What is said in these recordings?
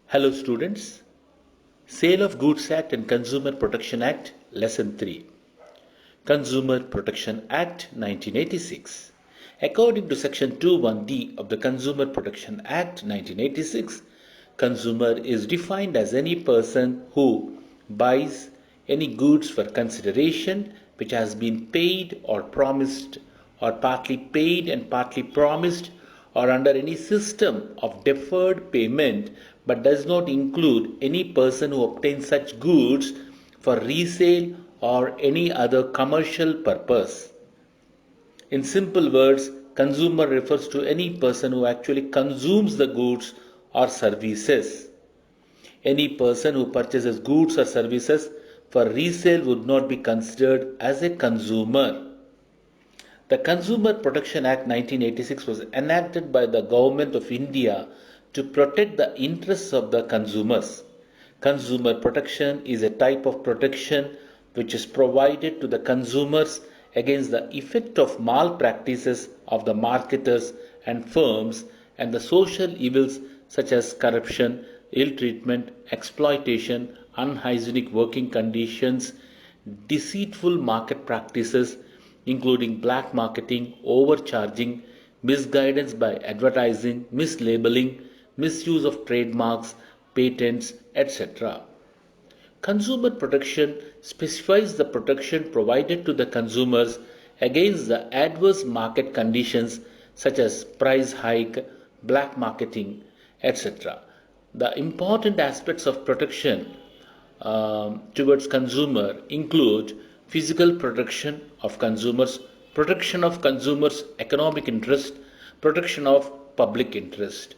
Hello students, Sale of Goods Act and Consumer Protection Act, Lesson 3. Consumer Protection Act 1986. According to Section 21D of the Consumer Protection Act 1986, consumer is defined as any person who buys any goods for consideration which has been paid or promised or partly paid and partly promised or under any system of deferred payment but does not include any person who obtains such goods for resale or any other commercial purpose. In simple words, consumer refers to any person who actually consumes the goods or services. Any person who purchases goods or services for resale would not be considered as a consumer. The Consumer Protection Act 1986 was enacted by the Government of India to protect the interests of the consumers. Consumer protection is a type of protection which is provided to the consumers against the effect of malpractices of the marketers and firms and the social evils such as corruption, ill treatment, exploitation, unhygienic working conditions, deceitful market practices, including black marketing, overcharging, misguidance by advertising, mislabeling, misuse of trademarks, patents, etc. Consumer protection specifies the protection provided to the consumers against the adverse market conditions such as price hike, black marketing, etc. The important aspects of protection towards consumer include physical protection of consumers' economic interest, protection of public interest.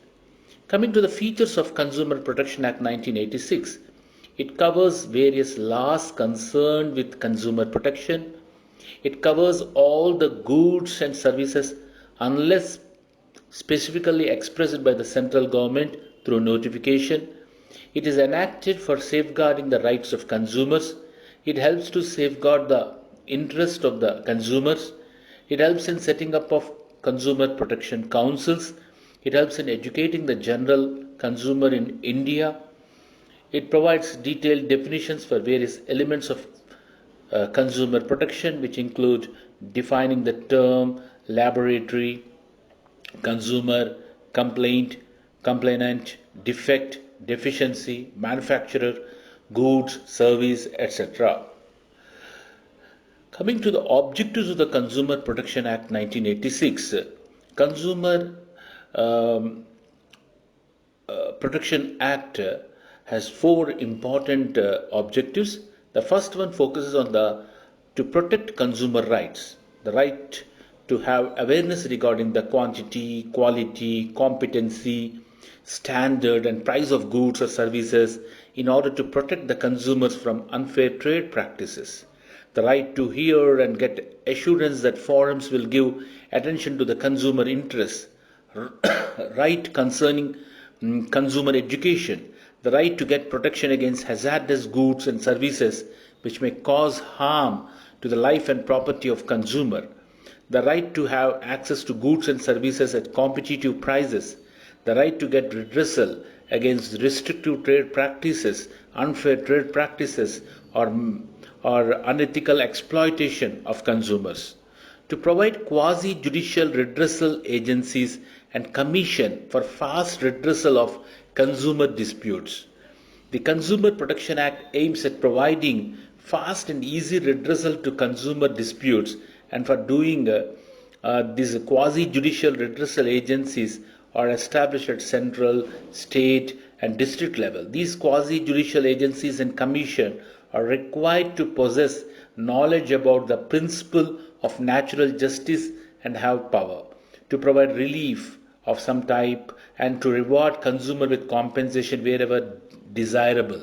Coming to the features of Consumer Protection Act 1986, it covers various laws concerned with consumer protection. It covers all the goods and services unless specifically expressed by the central government through notification. It is enacted for safeguarding the rights of consumers. It helps to safeguard the interest of the consumers. It helps in setting up of consumer protection councils. It helps in educating the general consumer in India. It provides detailed definitions for various elements of consumer protection, which include defining the term laboratory, consumer, complaint, complainant, defect, deficiency, manufacturer, goods, service, etc. Coming to the objectives of the Consumer Protection Act 1986, Consumer um, Protection Act has four important objectives. The first one focuses on the to protect consumer rights, the right to have awareness regarding the quantity, quality, competency, standard, and price of goods or services in order to protect the consumers from unfair trade practices. The right to hear and get assurance that forums will give attention to the consumer interests, right concerning consumer education, the right to get protection against hazardous goods and services which may cause harm to the life and property of consumer, the right to have access to goods and services at competitive prices, the right to get redressal against restrictive trade practices, unfair trade practices, or unethical exploitation of consumers, to provide quasi judicial redressal agencies and commission for fast redressal of consumer disputes. The Consumer Protection Act aims at providing fast and easy redressal to consumer disputes, and for doing these quasi judicial redressal agencies are established at central, state, and district level. These quasi judicial agencies and commission are required to possess knowledge about the principle of natural justice and have power to provide relief of some type and to reward consumer with compensation wherever desirable.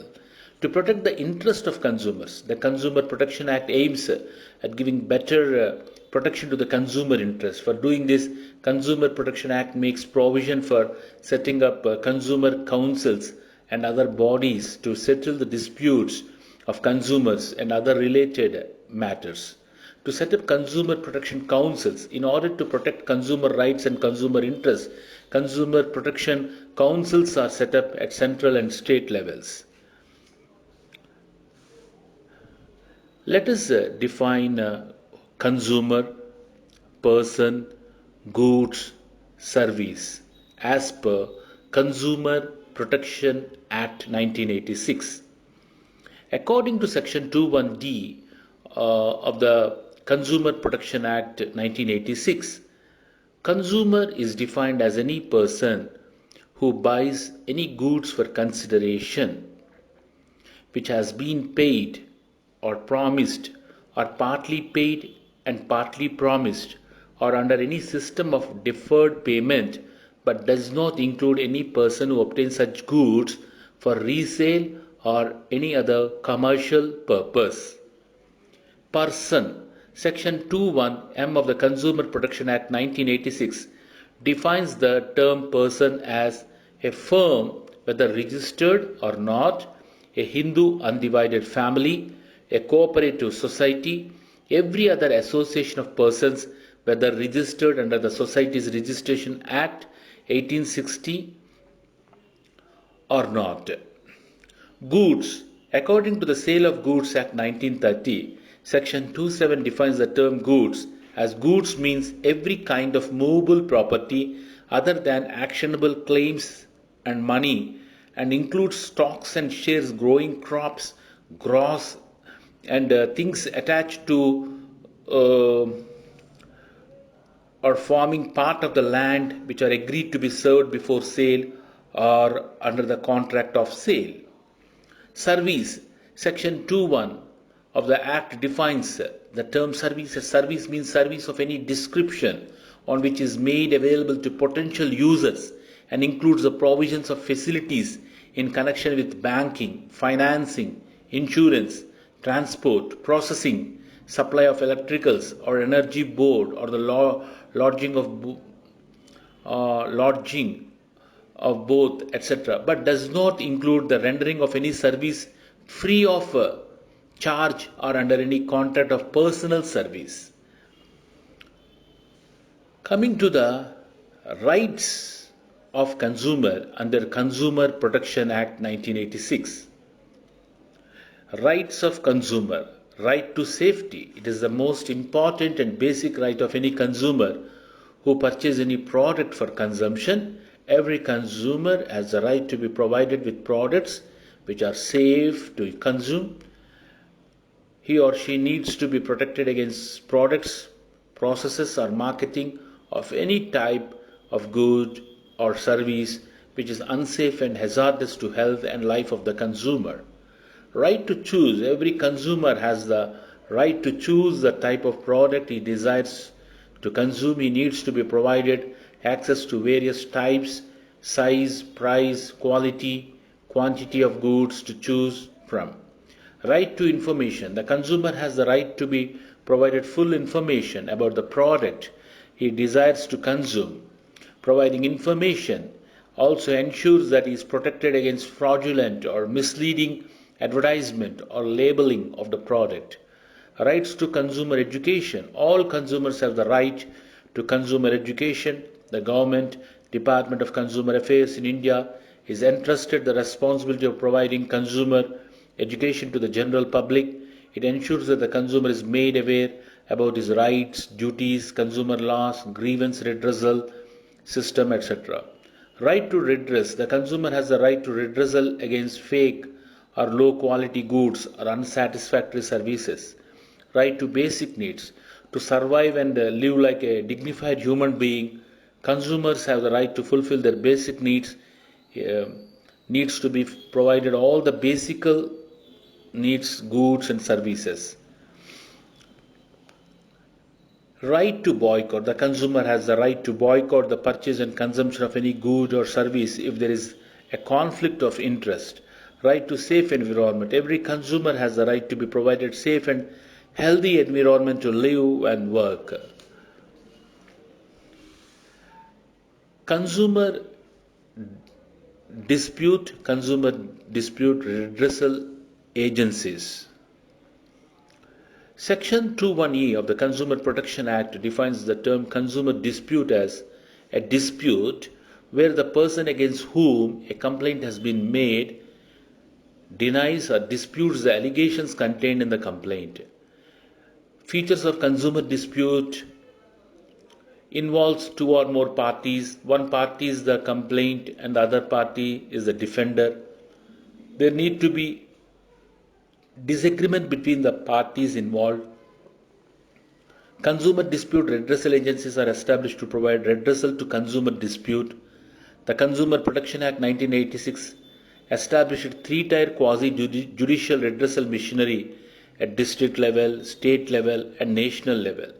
To protect the interest of consumers, the Consumer Protection Act aims at giving better protection to the consumer interest. For doing this, Consumer Protection Act makes provision for setting up consumer councils and other bodies to settle the disputes of consumers and other related matters. To set up consumer protection councils in order to protect consumer rights and consumer interests, consumer protection councils are set up at central and state levels. Let us define consumer, person, goods, service as per Consumer Protection Act 1986. According to Section 21D of the Consumer Protection Act 1986, consumer is defined as any person who buys any goods for consideration which has been paid or promised or partly paid and partly promised or under any system of deferred payment, but does not include any person who obtains such goods for resale or any other commercial purpose. Person. Section 21M of the Consumer Protection Act 1986 defines the term person as a firm, whether registered or not, a Hindu undivided family, a cooperative society, every other association of persons, whether registered under the Societies Registration Act 1860 or not. Goods. According to the Sale of Goods Act 1930, Section 27 defines the term goods as goods means every kind of movable property other than actionable claims and money, and includes stocks and shares, growing crops, gross, and things attached to or forming part of the land which are agreed to be served before sale or under the contract of sale. Service. Section 21 of the Act defines the term service as service means service of any description on which is made available to potential users and includes the provisions of facilities in connection with banking, financing, insurance, transport, processing, supply of electricals or energy board or the lodging of both, etc., but does not include the rendering of any service free of charge or under any contract of personal service. Coming to the rights of consumer under Consumer Protection Act 1986. Rights of consumer. Right to safety. It is the most important and basic right of any consumer who purchases any product for consumption. Every consumer has the right to be provided with products which are safe to consume. He or she needs to be protected against products, processes, or marketing of any type of good or service which is unsafe and hazardous to health and life of the consumer. Right to choose. Every consumer has the right to choose the type of product he desires to consume. He needs to be provided access to various types, size, price, quality, quantity of goods to choose from. Right to information. The consumer has the right to be provided full information about the product he desires to consume. Providing information also ensures that he is protected against fraudulent or misleading advertisement or labeling of the product. Rights to consumer education. All consumers have the right to consumer education. The government, Department of Consumer Affairs in India, is entrusted the responsibility of providing consumer education to the general public. It ensures that the consumer is made aware about his rights, duties, consumer laws, grievance redressal system, etc. Right to redress. The consumer has the right to redressal against fake or low quality goods or unsatisfactory services. Right to basic needs. To survive and live like a dignified human being, consumers have the right to fulfill their basic needs. Needs to be provided all the basic needs, goods and services. Right to boycott. The consumer has the right to boycott the purchase and consumption of any good or service if there is a conflict of interest. Right to safe environment. Every consumer has the right to be provided safe and healthy environment to live and work. Consumer dispute redressal agencies. Section 21E of the Consumer Protection Act defines the term consumer dispute as a dispute where the person against whom a complaint has been made denies or disputes the allegations contained in the complaint. Features of consumer dispute involves two or more parties. One party is the complaint and the other party is the defender. There need to be disagreement between the parties involved. Consumer dispute redressal agencies are established to provide redressal to consumer dispute. The Consumer Protection Act 1986 established three-tier quasi-judicial redressal machinery at district level, state level, and national level.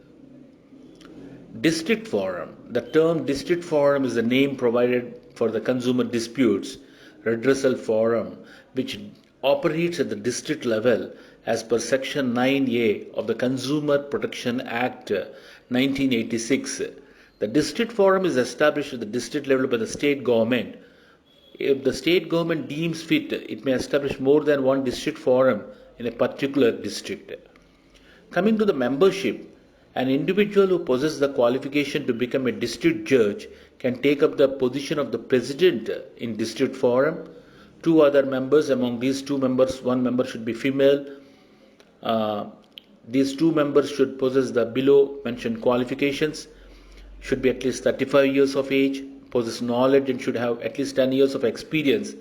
District Forum. The term District Forum is the name provided for the Consumer Disputes Redressal Forum, which operates at the district level as per Section 9A of the Consumer Protection Act 1986. The District Forum is established at the district level by the state government. If the state government deems fit, it may establish more than one district forum in a particular district. Coming to the membership, an individual who possesses the qualification to become a district judge can take up the position of the president in district forum. Two other members, among these two members, one member should be female. These two members should possess the below mentioned qualifications, should be at least 35 years of age, possess knowledge and should have at least 10 years of experience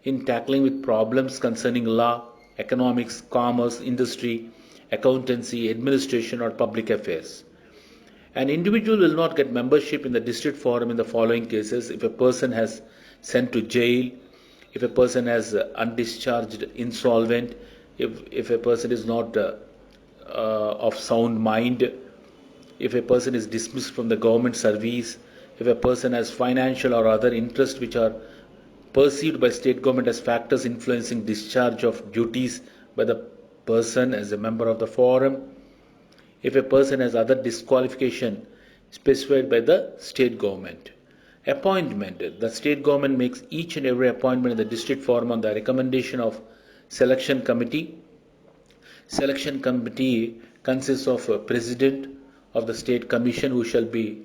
in tackling with problems concerning law, economics, commerce, industry, accountancy, administration or public affairs. An individual will not get membership in the district forum in the following cases: if a person has sent to jail, if a person has undischarged insolvent, if a person is not of sound mind, if a person is dismissed from the government service, if a person has financial or other interests which are perceived by state government as factors influencing discharge of duties by the person as a member of the forum, if a person has other disqualification specified by the state government. Appointment. The state government makes each and every appointment in the district forum on the recommendation of selection committee. Selection committee consists of a president of the state commission who shall be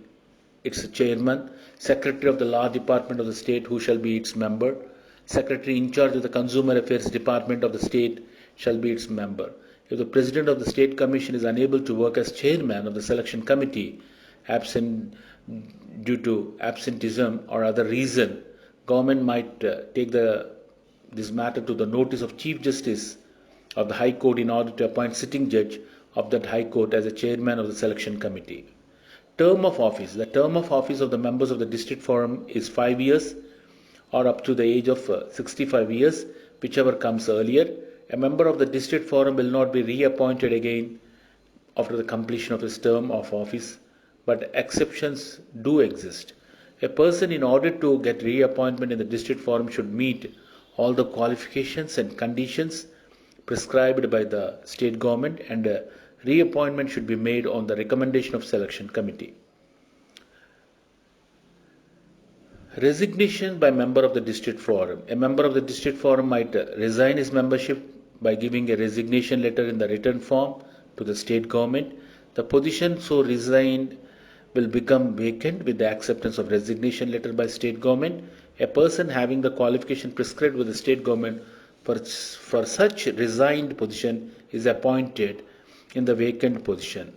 its chairman, secretary of the law department of the state who shall be its member, secretary in charge of the consumer affairs department of the state shall be its member. If the president of the state commission is unable to work as chairman of the selection committee, absent due to absenteeism or other reason, government might take this matter to the notice of Chief Justice of the High Court in order to appoint sitting judge of that High Court as a chairman of the selection committee. Term of office. The term of office of the members of the district forum is 5 years or up to the age of 65 years, whichever comes earlier. A member of the district forum will not be reappointed again after the completion of his term of office, but exceptions do exist. A person, in order to get reappointment in the district forum, should meet all the qualifications and conditions prescribed by the state government, and reappointment should be made on the recommendation of selection committee. Resignation by member of the district forum. A member of the district forum might resign his membership by giving a resignation letter in the written form to the state government. The position so resigned will become vacant with the acceptance of resignation letter by state government. A person having the qualification prescribed with the state government for such resigned position is appointed in the vacant position.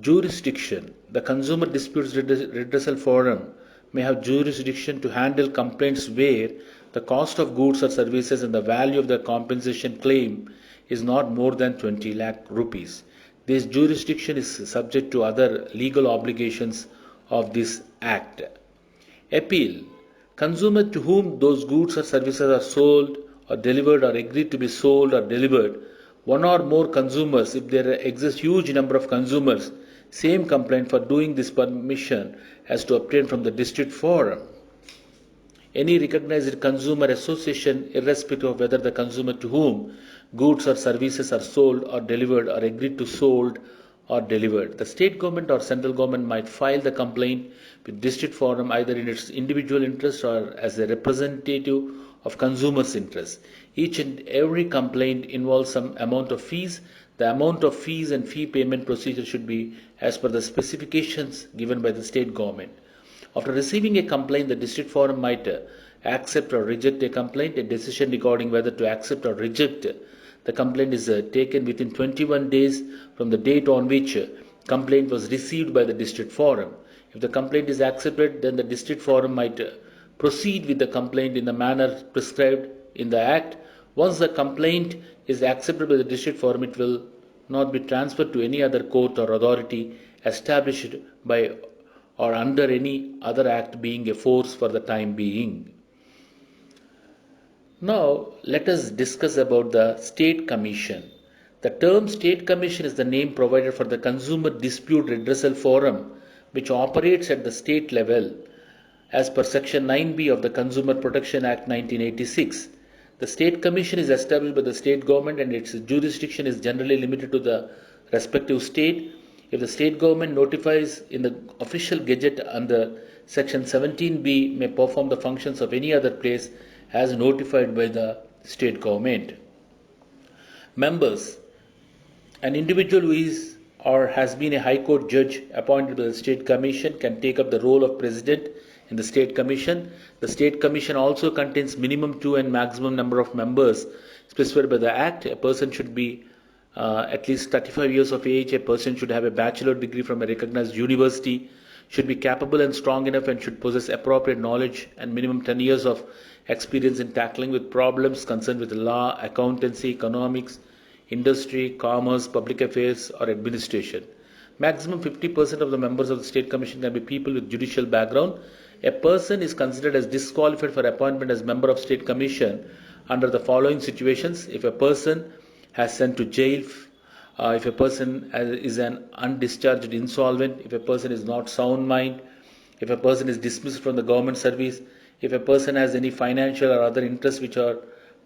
Jurisdiction. The Consumer Disputes Redressal Forum may have jurisdiction to handle complaints where the cost of goods or services and the value of the compensation claim is not more than 20 lakh rupees. This jurisdiction is subject to other legal obligations of this Act. Appeal. Consumer to whom those goods or services are sold or delivered or agreed to be sold or delivered, one or more consumers, if there exists huge number of consumers, same complaint for doing this permission has to obtain from the district forum. Any recognized consumer association, irrespective of whether the consumer to whom goods or services are sold or delivered or agreed to sold or delivered. The state government or central government might file the complaint with district forum either in its individual interest or as a representative of consumers' interests. Each and every complaint involves some amount of fees. The amount of fees and fee payment procedure should be as per the specifications given by the state government. After receiving a complaint, the district forum might accept or reject a complaint. A decision regarding whether to accept or reject the complaint is taken within 21 days from the date on which complaint was received by the district forum. If the complaint is accepted, then the district forum might proceed with the complaint in the manner prescribed in the Act. Once the complaint is accepted by the district forum, it will not be transferred to any other court or authority established by or under any other act being a force for the time being. Now, let us discuss about the State Commission. The term State Commission is the name provided for the Consumer Dispute Redressal Forum, which operates at the state level as per Section 9B of the Consumer Protection Act 1986. The State Commission is established by the state government and its jurisdiction is generally limited to the respective state. If the state government notifies in the official gazette under Section 17B, may perform the functions of any other place as notified by the state government. Members: an individual who is or has been a High Court judge appointed by the State Commission can take up the role of President in the State Commission. The State Commission also contains minimum 2 and maximum number of members specified by the Act. A person should be at least 35 years of age. A person should have a bachelor degree from a recognized university, should be capable and strong enough, and should possess appropriate knowledge and minimum 10 years of experience in tackling with problems concerned with law, accountancy, economics, industry, commerce, public affairs, or administration. Maximum 50% of the members of the State Commission can be people with judicial background. A person is considered as disqualified for appointment as member of State Commission under the following situations: if a person has sent to jail, if a person is an undischarged insolvent, if a person is not sound mind, if a person is dismissed from the government service, if a person has any financial or other interests which are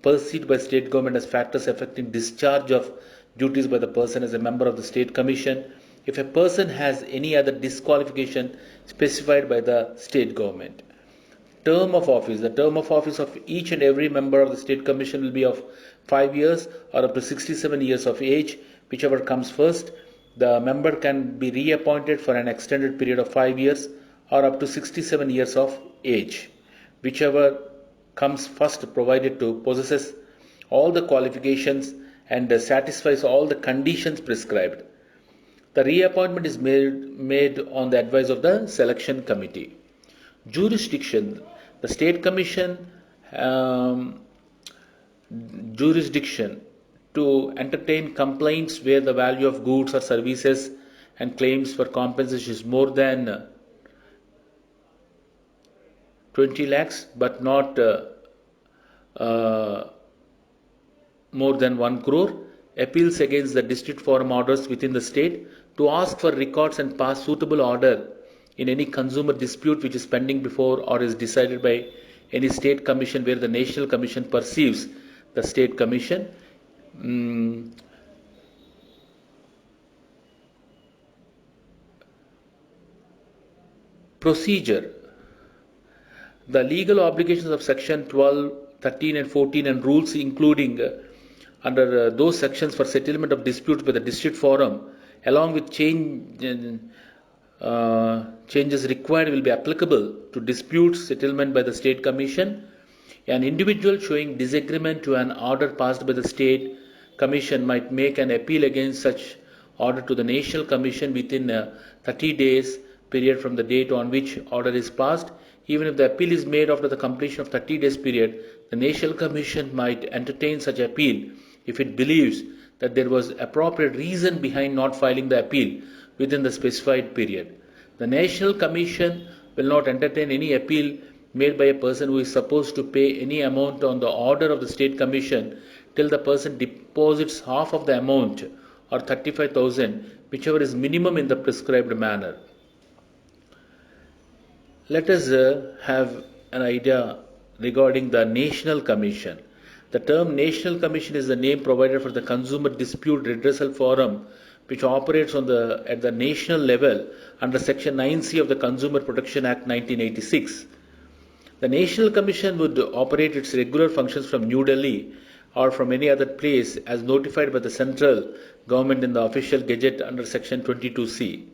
perceived by state government as factors affecting discharge of duties by the person as a member of the State Commission, if a person has any other disqualification specified by the state government. Term of office. The term of office of each and every member of the State Commission will be of 5 years or up to 67 years of age, whichever comes first. The member can be reappointed for an extended period of 5 years or up to 67 years of age, whichever comes first, provided to possesses all the qualifications and satisfies all the conditions prescribed. The reappointment is made on the advice of the selection committee. Jurisdiction. The State Commission jurisdiction to entertain complaints where the value of goods or services and claims for compensation is more than 20 lakhs but not more than 1 crore. Appeals against the district forum orders within the state, to ask for records and pass suitable order in any consumer dispute which is pending before or is decided by any state commission where the national commission perceives the state commission. Procedure. The legal obligations of section 12, 13 and 14 and rules including under those sections for settlement of disputes by the district forum along with changes required will be applicable to disputes settlement by the State Commission. An individual showing disagreement to an order passed by the State Commission might make an appeal against such order to the National Commission within a 30 days period from the date on which order is passed. Even if the appeal is made after the completion of 30 days period, the National Commission might entertain such appeal if it believes that there was appropriate reason behind not filing the appeal within the specified period. The National Commission will not entertain any appeal made by a person who is supposed to pay any amount on the order of the State Commission till the person deposits half of the amount or 35,000, whichever is minimum in the prescribed manner. Let us have an idea regarding the National Commission. The term National Commission is the name provided for the Consumer Dispute Redressal Forum, which operates at the national level under Section 9C of the Consumer Protection Act 1986. The National Commission would operate its regular functions from New Delhi or from any other place as notified by the central government in the official gazette under Section 22C.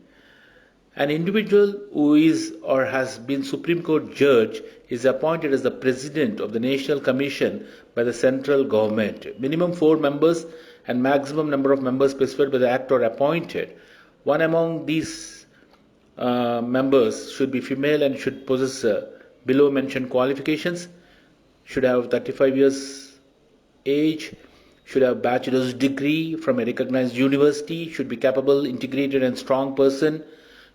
An individual who is or has been Supreme Court judge is appointed as the President of the National Commission by the central government. Minimum 4 members and maximum number of members specified by the Act are appointed. One among these members should be female and should possess below mentioned qualifications, should have 35 years age, should have bachelor's degree from a recognized university, should be capable, integrated and strong person,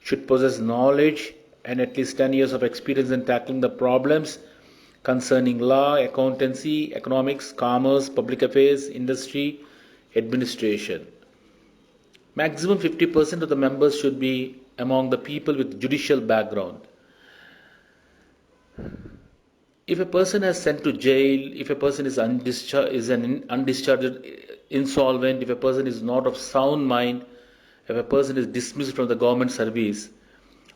should possess knowledge and at least 10 years of experience in tackling the problems concerning law, accountancy, economics, commerce, public affairs, industry, administration. Maximum 50% of the members should be among the people with judicial background. If a person has sent to jail, if a person is an undischarged insolvent, if a person is not of sound mind, if a person is dismissed from the government service,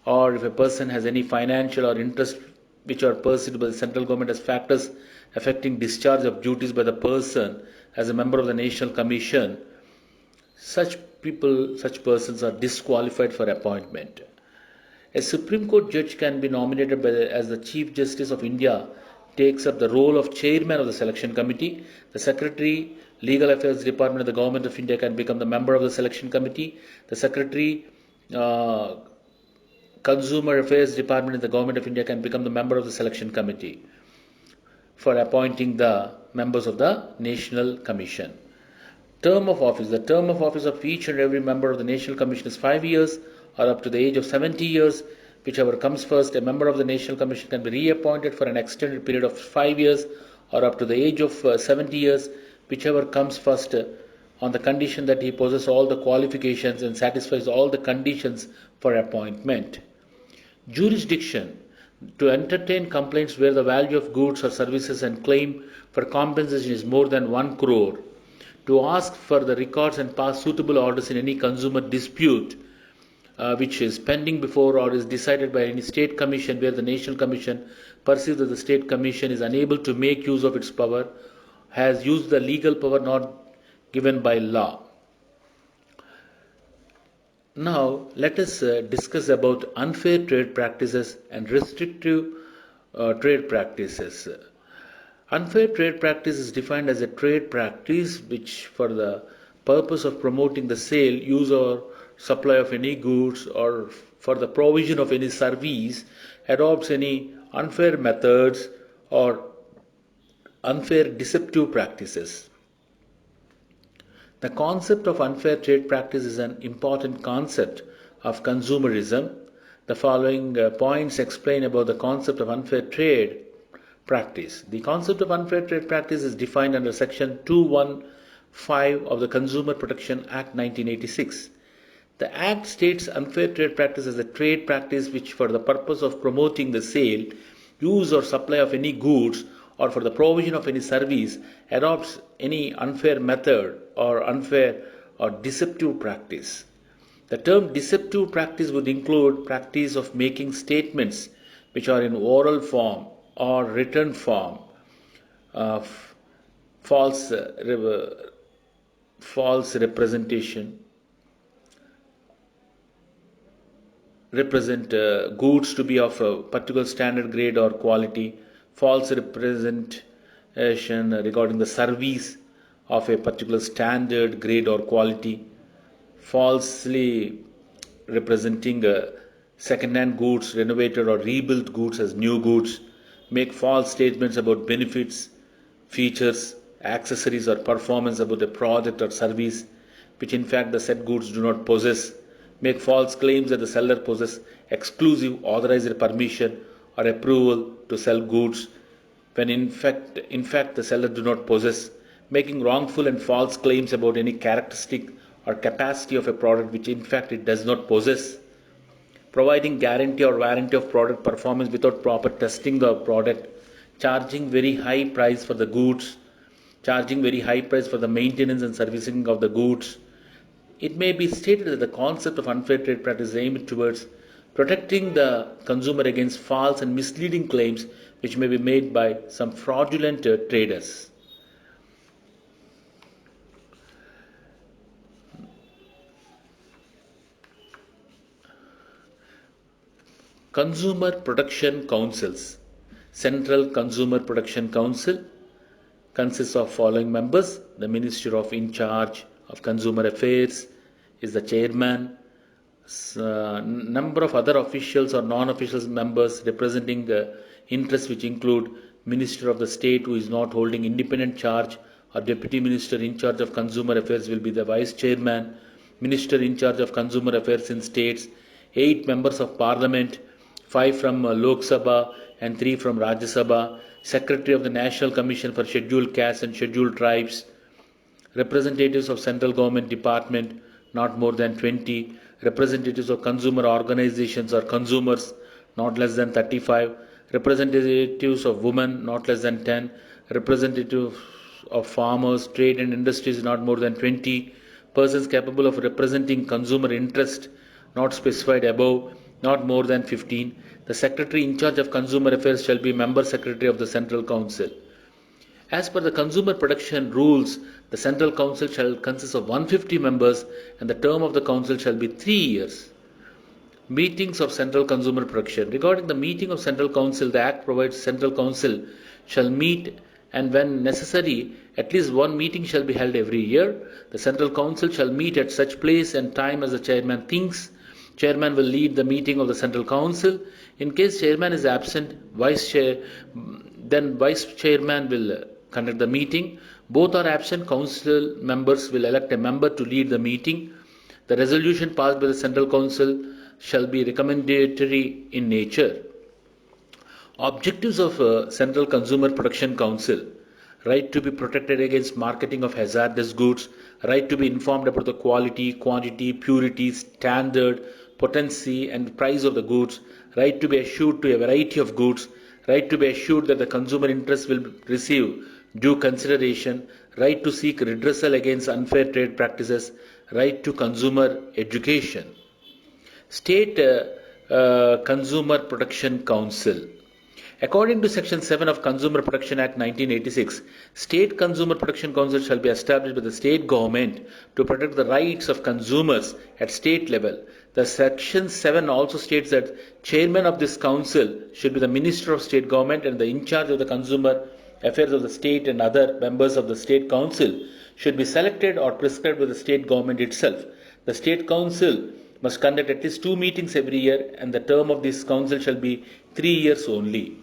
or if a person has any financial or interest which are perceived by the central government as factors affecting discharge of duties by the person as a member of the National Commission, such persons are disqualified for appointment. A Supreme Court judge can be nominated as the Chief Justice of India takes up the role of chairman of the selection committee. The Secretary, Legal Affairs Department of the Government of India can become the member of the selection committee. The Secretary, Consumer Affairs Department of the Government of India can become the member of the selection committee for appointing the members of the National Commission. Term of office. The term of office of each and every member of the National Commission is 5 years or up to the age of 70 years, whichever comes first. A member of the National Commission can be reappointed for an extended period of 5 years or up to the age of 70 years, whichever comes first, on the condition that he possesses all the qualifications and satisfies all the conditions for appointment. Jurisdiction. To entertain complaints where the value of goods or services and claim for compensation is more than 1 crore. To ask for the records and pass suitable orders in any consumer dispute which is pending before or is decided by any state commission where the National Commission perceives that the state commission is unable to make use of its power, has used the legal power not given by law. Now let us discuss about unfair trade practices and restrictive trade practices. Unfair trade practice is defined as a trade practice which, for the purpose of promoting the sale, use or supply of any goods or for the provision of any service, adopts any unfair methods or unfair deceptive practices. The concept of unfair trade practice is an important concept of consumerism. The following points explain about the concept of unfair trade practice. The concept of unfair trade practice is defined under Section 215 of the Consumer Protection Act 1986. The Act states unfair trade practice as a trade practice which, for the purpose of promoting the sale, use or supply of any goods or for the provision of any service, adopts any unfair method or unfair or deceptive practice. The term deceptive practice would include practice of making statements which are in oral form or written form, false representation, represent goods to be of a particular standard, grade or quality, false representation regarding the service of a particular standard, grade or quality, falsely representing second-hand goods, renovated or rebuilt goods as new goods, make false statements about benefits, features, accessories or performance about a product or service which in fact the said goods do not possess, make false claims that the seller possesses exclusive authorized permission or approval to sell goods when in fact the seller do not possess, making wrongful and false claims about any characteristic or capacity of a product which in fact it does not possess, providing guarantee or warranty of product performance without proper testing the product, charging very high price for the goods, charging very high price for the maintenance and servicing of the goods. It may be stated that the concept of unfair trade practice is aimed towards protecting the consumer against false and misleading claims which may be made by some fraudulent traders. Consumer Protection Councils. Central Consumer Protection Council consists of following members. The Minister in charge of Consumer Affairs is the chairman. Number of other officials or non-official members representing interests, which include Minister of the State who is not holding independent charge, or Deputy Minister in charge of Consumer Affairs will be the Vice Chairman. Minister in charge of Consumer Affairs in states, 8 members of Parliament, 5 from Lok Sabha and 3 from Rajya Sabha, Secretary of the National Commission for Scheduled Castes and Scheduled Tribes, representatives of Central Government Department, not more than 20, representatives of consumer organizations or consumers, not less than 35, representatives of women, not less than 10, representatives of farmers, trade and industries, not more than 20, persons capable of representing consumer interest, not specified above, not more than 15. The Secretary in charge of Consumer Affairs shall be Member Secretary of the Central Council. As per the Consumer Protection rules, the Central Council shall consist of 150 members and the term of the Council shall be 3 years. Meetings of Central Consumer Protection. Regarding the meeting of Central Council, the Act provides Central Council shall meet, and when necessary, at least one meeting shall be held every year. The Central Council shall meet at such place and time as the Chairman thinks. Chairman will lead the meeting of the Central Council. In case Chairman is absent, then Vice Chairman will conduct the meeting. Both are absent, Council members will elect a member to lead the meeting. The resolution passed by the Central Council shall be recommendatory in nature. Objectives of Central Consumer Protection Council: right to be protected against marketing of hazardous goods, right to be informed about the quality, quantity, purity, standard, potency and price of the goods, right to be assured to a variety of goods, right to be assured that the consumer interest will receive due consideration, right to seek redressal against unfair trade practices, right to consumer education. State Consumer Protection Council. According to Section 7 of Consumer Protection Act 1986, State Consumer Protection Council shall be established by the state government to protect the rights of consumers at state level. The Section 7 also states that chairman of this council should be the Minister of State Government, and the in charge of the consumer affairs of the state and other members of the State Council should be selected or prescribed by the state government itself. The State Council must conduct at least 2 meetings every year, and the term of this council shall be 3 years only.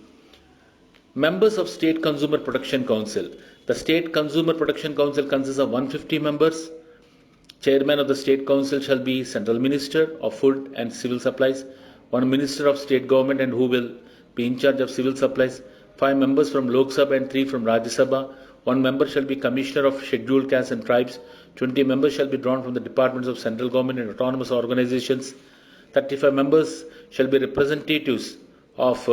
Members of State Consumer Protection Council. The State Consumer Protection Council consists of 150 members. Chairman of the State Council shall be Central Minister of Food and Civil Supplies, one Minister of State Government and who will be in charge of civil supplies, 5 members from Lok Sabha and 3 from Rajya Sabha, 1 member shall be Commissioner of Scheduled Castes and Tribes, 20 members shall be drawn from the departments of central government and autonomous organizations, 35 members shall be representatives of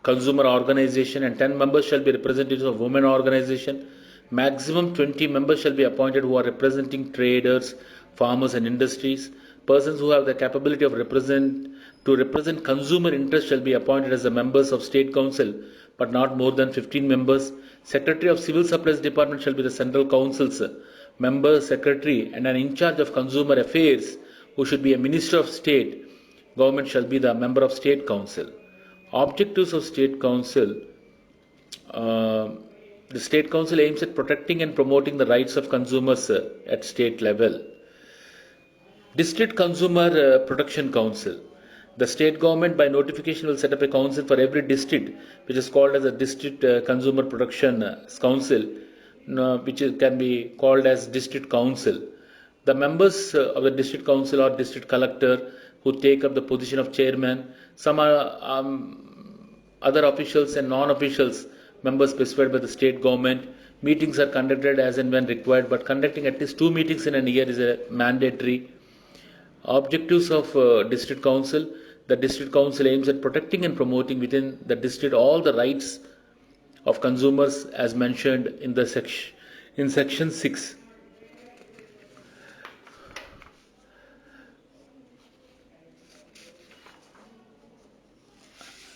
consumer organization, and 10 members shall be representatives of women organization. Maximum 20 members shall be appointed who are representing traders, farmers and industries. Persons who have the capability of represent consumer interests shall be appointed as the members of State Council, but not more than 15 members. Secretary of Civil Supplies Department shall be the Central Council's member secretary, and an in charge of consumer affairs who should be a Minister of State Government shall be the member of State Council. Objectives of State Council. The State Council aims at protecting and promoting the rights of consumers at state level. District Consumer Protection Council. The state government by notification will set up a council for every district, which is called as a District Consumer Protection Council, which can be called as District Council. The members of the District Council are District Collector, who take up the position of chairman. Some are other officials and non-officials, members specified by the state government. Meetings are conducted as and when required, but conducting at least 2 meetings in a year is a mandatory. Objectives of District Council. The District Council aims at protecting and promoting within the district all the rights of consumers as mentioned in Section 6.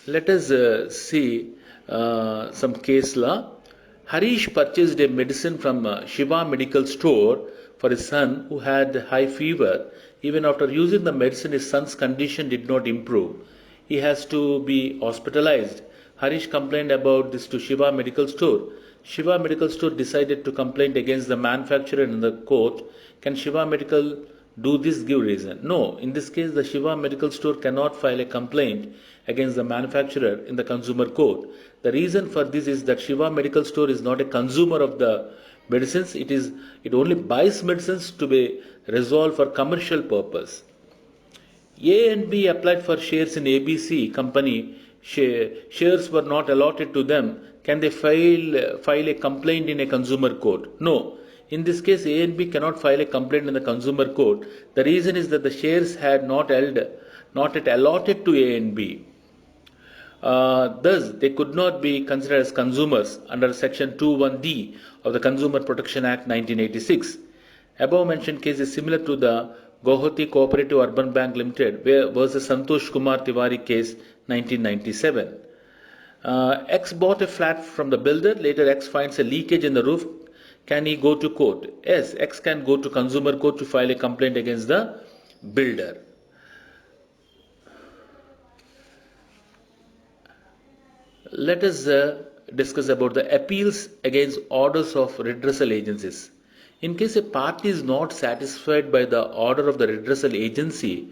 Let us see some case law. Harish purchased a medicine from Shiva Medical Store for his son who had high fever. Even after using the medicine, his son's condition did not improve. He has to be hospitalized. Harish complained about this to Shiva Medical Store. Shiva Medical Store decided to complain against the manufacturer in the court. Can Shiva Medical do this? Give reason. No, in this case, the Shiva Medical Store cannot file a complaint against the manufacturer in the consumer court. The reason for this is that Shiva Medical Store is not a consumer of the medicines. It only buys medicines to be resolved for commercial purpose. A and B applied for shares in ABC company. Shares were not allotted to them. Can they file a complaint in a consumer court? No. In this case, A and B cannot file a complaint in the consumer court. The reason is that the shares had not yet allotted to A and B. Thus, they could not be considered as consumers under Section 21D of the Consumer Protection Act 1986. Above mentioned case is similar to the Guwahati Cooperative Urban Bank Limited versus Santosh Kumar Tiwari case 1997. X bought a flat from the builder. Later, X finds a leakage in the roof. Can he go to court? Yes, X can go to consumer court to file a complaint against the builder. Let us discuss about the appeals against orders of redressal agencies. In case a party is not satisfied by the order of the redressal agency,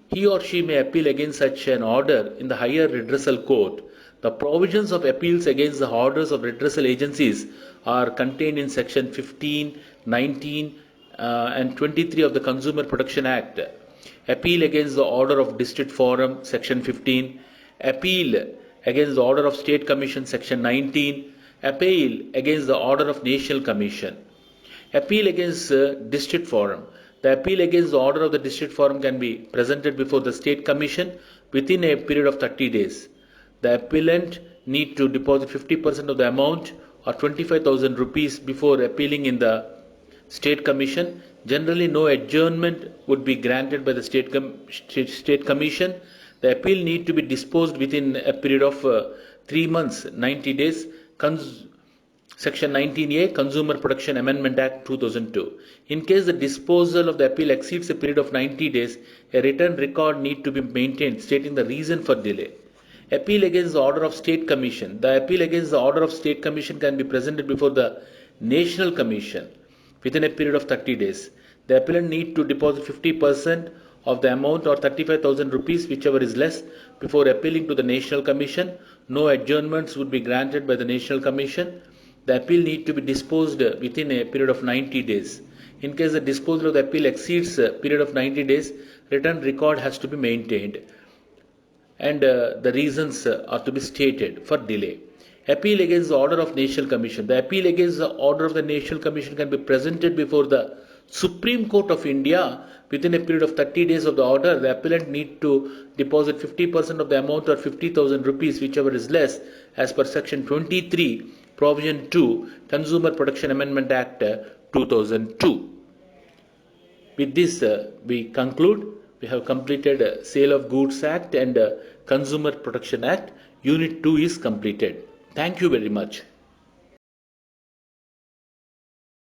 he or she may appeal against such an order in the higher redressal court. The provisions of appeals against the orders of redressal agencies are contained in Section 15, 19, and 23 of the Consumer Protection Act. Appeal against the order of District Forum, Section 15. Appeal against the order of State Commission, Section 19. Appeal against the order of National Commission. Appeal against District Forum. The appeal against the order of the District Forum can be presented before the State Commission within a period of 30 days. The appellant need to deposit 50% of the amount or 25,000 rupees before appealing in the State Commission. Generally, no adjournment would be granted by the State Commission. The appeal need to be disposed within a period of 3 months, 90 days. Section 19A, Consumer Protection Amendment Act 2002. In case the disposal of the appeal exceeds a period of 90 days, a written record need to be maintained stating the reason for delay. Appeal against the order of State Commission. The appeal against the order of State Commission can be presented before the National Commission within a period of 30 days. The appellant need to deposit 50% of the amount or 35,000 rupees, whichever is less, before appealing to the National Commission. No adjournments would be granted by the National Commission. The appeal need to be disposed within a period of 90 days. In case the disposal of the appeal exceeds a period of 90 days, written record has to be maintained. And the reasons are to be stated for delay. Appeal against the order of National Commission. The appeal against the order of the National Commission can be presented before the Supreme Court of India within a period of 30 days of the order. The appellant need to deposit 50% of the amount or 50,000 rupees, whichever is less, as per Section 23, Provision 2, Consumer Protection Amendment Act 2002. With this, we conclude. We have completed Sale of Goods Act and Consumer Protection Act. Unit 2 is completed. Thank you very much.